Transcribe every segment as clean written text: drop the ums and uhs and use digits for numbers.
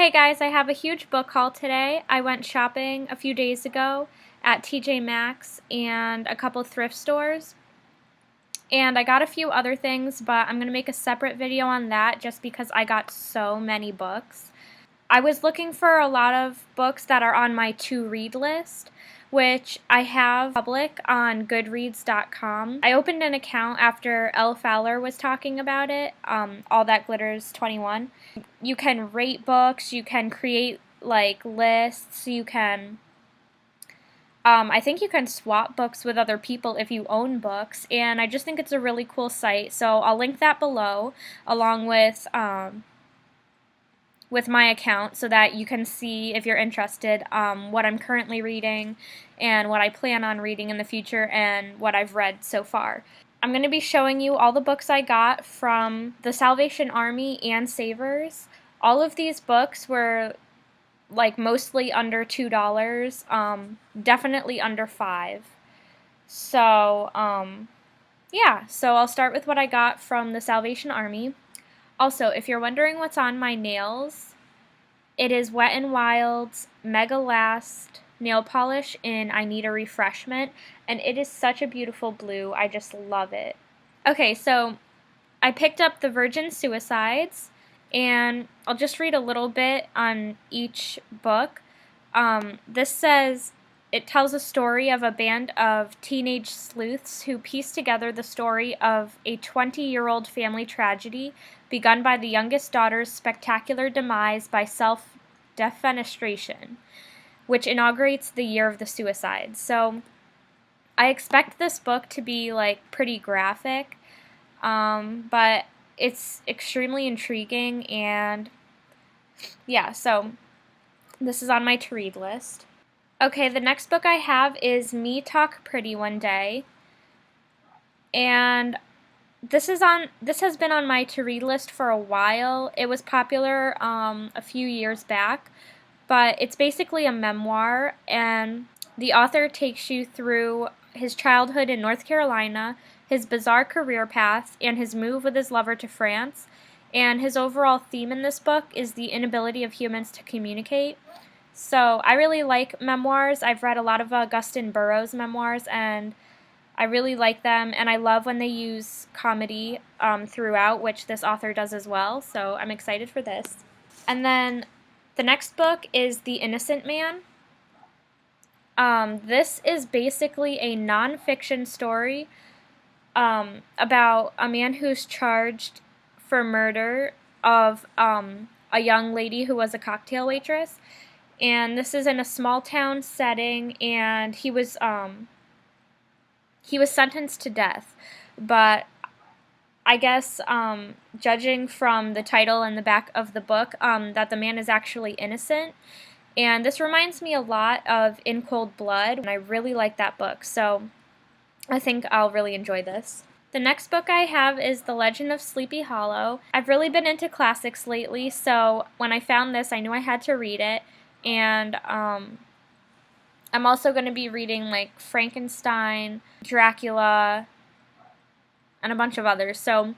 Hey guys, I have a huge book haul today. I went shopping a few days ago at TJ Maxx and a couple thrift stores. And I got a few other things, but I'm going to make a separate video on that just because I got so many books. I was looking for a lot of books that are on my to-read list, which I have public on Goodreads.com. I opened an account after Elle Fowler was talking about it, All That Glitters 21. You can rate books, you can create like lists, you can I think you can swap books with other people if you own books, and I just think it's a really cool site, so I'll link that below along with my account so that you can see, if you're interested, what I'm currently reading and what I plan on reading in the future and what I've read so far. I'm going to be showing you all the books I got from the Salvation Army and Savers. All of these books were like mostly under $2, definitely under $5. So, yeah, so I'll start with what I got from the Salvation Army. Also, if you're wondering what's on my nails, it is Wet n Wild's Mega Last nail polish in I Need a Refreshment, and it is such a beautiful blue. I just love it. Okay, so I picked up The Virgin Suicides, and I'll just read a little bit on each book. This says, it tells a story of a band of teenage sleuths who piece together the story of a 20-year-old family tragedy begun by the youngest daughter's spectacular demise by self-defenestration, which inaugurates the year of the suicide. So I expect this book to be like pretty graphic, but it's extremely intriguing, and yeah, so this is on my to-read list. Okay, the next book I have is Me Talk Pretty One Day, and this has been on my to-read list for a while. It was popular a few years back, but it's basically a memoir, and the author takes you through his childhood in North Carolina, his bizarre career path, and his move with his lover to France. And his overall theme in this book is the inability of humans to communicate. So I really like memoirs. I've read a lot of Augusten Burroughs memoirs, and I really like them, and I love when they use comedy throughout, which this author does as well, so I'm excited for this. And then the next book is The Innocent Man. This is basically a non-fiction story about a man who's charged for murder of a young lady who was a cocktail waitress. And this is in a small town setting, and he was sentenced to death. But I guess, judging from the title and the back of the book, that the man is actually innocent. And this reminds me a lot of In Cold Blood, and I really like that book, so I think I'll really enjoy this. The next book I have is The Legend of Sleepy Hollow. I've really been into classics lately, so when I found this, I knew I had to read it. And I'm also going to be reading like Frankenstein, Dracula, and a bunch of others. So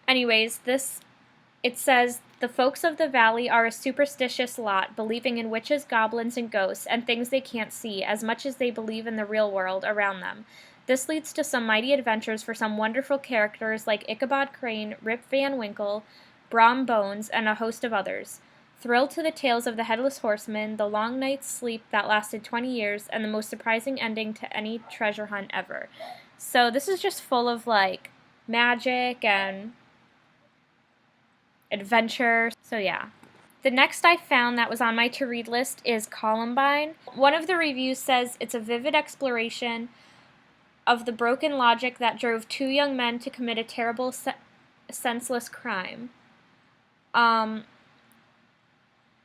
anyways, it says, the folks of the valley are a superstitious lot, believing in witches, goblins, and ghosts, and things they can't see, as much as they believe in the real world around them. This leads to some mighty adventures for some wonderful characters like Ichabod Crane, Rip Van Winkle, Brom Bones, and a host of others. Thrill to the tales of the Headless Horseman, the long night's sleep that lasted 20 years, and the most surprising ending to any treasure hunt ever. So this is just full of like magic and adventure, so yeah. The next I found that was on my to-read list is Columbine. One of the reviews says it's a vivid exploration of the broken logic that drove two young men to commit a terrible, senseless crime.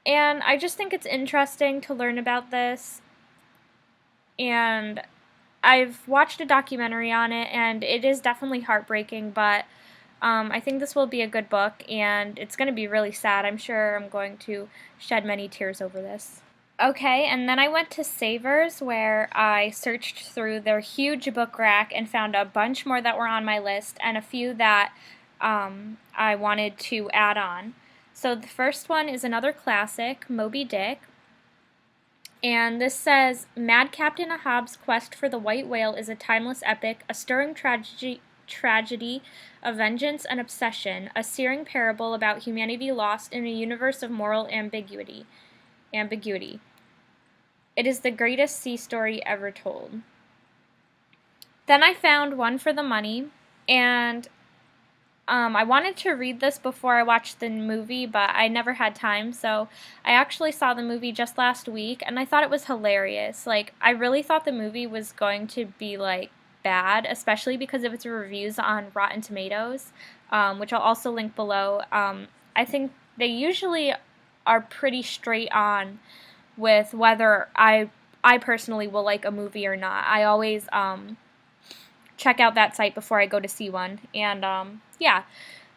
And I just think it's interesting to learn about this, and I've watched a documentary on it, and it is definitely heartbreaking, but I think this will be a good book, and it's going to be really sad. I'm sure I'm going to shed many tears over this. Okay, and then I went to Savers, where I searched through their huge book rack and found a bunch more that were on my list, and a few that I wanted to add on. So the first one is another classic, Moby Dick. And this says, Mad Captain Ahab's quest for the white whale is a timeless epic, a stirring tragedy of vengeance and obsession, a searing parable about humanity lost in a universe of moral ambiguity. It is the greatest sea story ever told. Then I found One for the Money, and I wanted to read this before I watched the movie, but I never had time, so I actually saw the movie just last week, and I thought it was hilarious. Like, I really thought the movie was going to be, like, bad, especially because of its reviews on Rotten Tomatoes, which I'll also link below. I think they usually are pretty straight on with whether I personally will like a movie or not. I always check out that site before I go to see one, and yeah.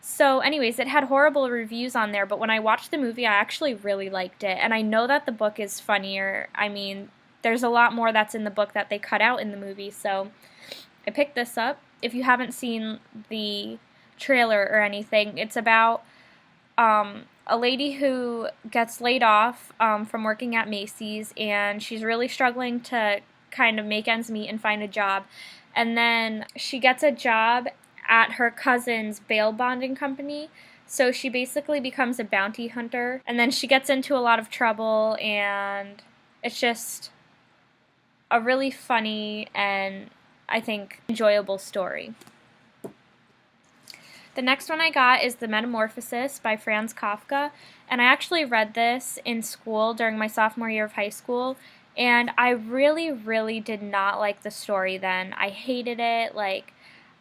So anyways, it had horrible reviews on there, but when I watched the movie, I actually really liked it, and I know that the book is funnier. I mean, there's a lot more that's in the book that they cut out in the movie, so I picked this up. If you haven't seen the trailer or anything, it's about a lady who gets laid off from working at Macy's, and she's really struggling to kind of make ends meet and find a job. And then she gets a job at her cousin's bail bonding company. So she basically becomes a bounty hunter. And then she gets into a lot of trouble, and it's just a really funny and, I think, enjoyable story. The next one I got is The Metamorphosis by Franz Kafka, and I actually read this in school during my sophomore year of high school, and I really, really did not like the story then. I hated it. Like,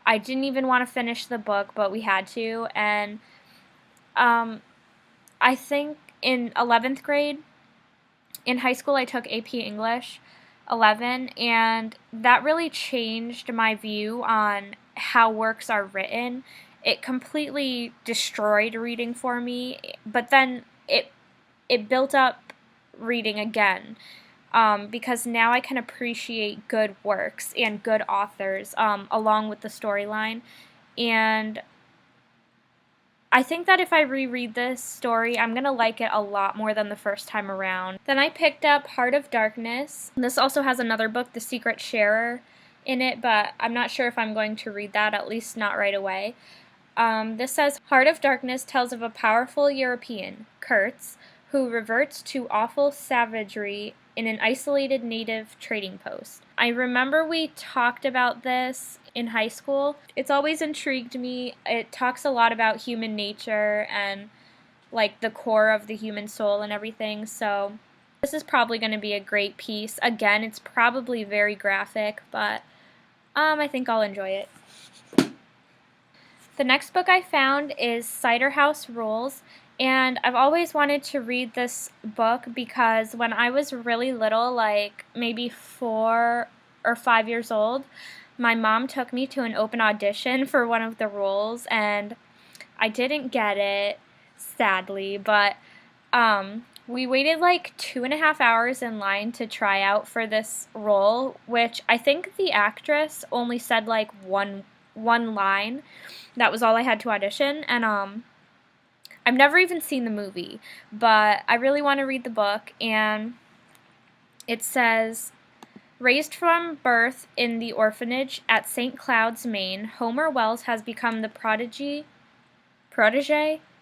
I didn't even want to finish the book, but we had to, and I think in 11th grade, in high school, I took AP English 11, and that really changed my view on how works are written. It completely destroyed reading for me, but then it built up reading again, because now I can appreciate good works and good authors along with the storyline, and I think that if I reread this story, I'm going to like it a lot more than the first time around. Then I picked up Heart of Darkness. This also has another book, The Secret Sharer, in it, but I'm not sure if I'm going to read that, at least not right away. This says, Heart of Darkness tells of a powerful European, Kurtz, who reverts to awful savagery in an isolated native trading post. I remember we talked about this in high school. It's always intrigued me. It talks a lot about human nature and like the core of the human soul and everything, so this is probably going to be a great piece. Again, it's probably very graphic, but I think I'll enjoy it. The next book I found is Cider House Rules, and I've always wanted to read this book because when I was really little, like maybe 4 or 5 years old, my mom took me to an open audition for one of the roles, and I didn't get it, sadly, but we waited like 2.5 hours in line to try out for this role, which I think the actress only said like one line. That was all I had to audition, and I've never even seen the movie, but I really want to read the book, and it says, raised from birth in the orphanage at St. Cloud's, Maine, Homer Wells has become the protege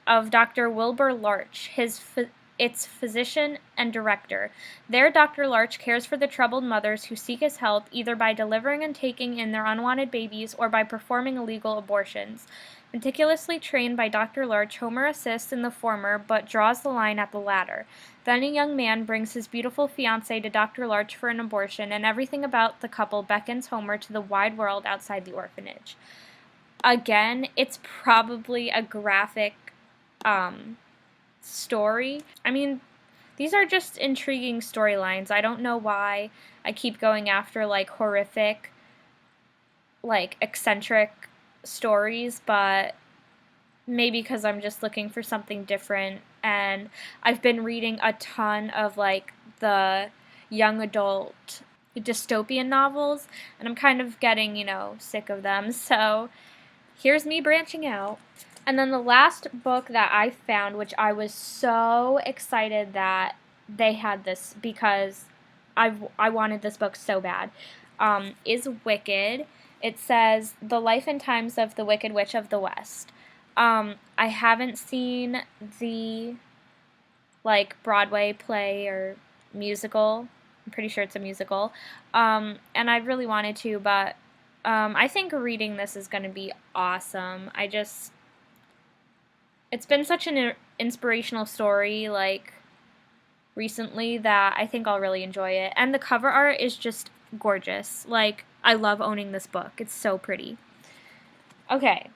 of Dr. Wilbur Larch, its physician and director. There, Dr. Larch cares for the troubled mothers who seek his help, either by delivering and taking in their unwanted babies or by performing illegal abortions. Meticulously trained by Dr. Larch, Homer assists in the former, but draws the line at the latter. Then a young man brings his beautiful fiancée to Dr. Larch for an abortion, and everything about the couple beckons Homer to the wide world outside the orphanage. Again, it's probably a graphic story. I mean, these are just intriguing storylines. I don't know why I keep going after like horrific, like eccentric stories, but maybe because I'm just looking for something different, and I've been reading a ton of like the young adult dystopian novels, and I'm kind of getting, sick of them, so here's me branching out. And then the last book that I found, which I was so excited that they had this because I wanted this book so bad, is Wicked. It says The Life and Times of the Wicked Witch of the West. I haven't seen the Broadway play or musical. I'm pretty sure it's a musical. And I really wanted to, but I think reading this is going to be awesome. It's been such an inspirational story, recently, that I think I'll really enjoy it. And the cover art is just gorgeous. I love owning this book. It's so pretty. Okay.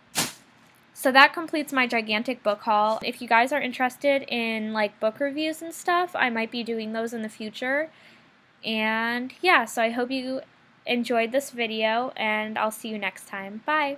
So that completes my gigantic book haul. If you guys are interested in book reviews and stuff, I might be doing those in the future. And yeah, so I hope you enjoyed this video, and I'll see you next time. Bye!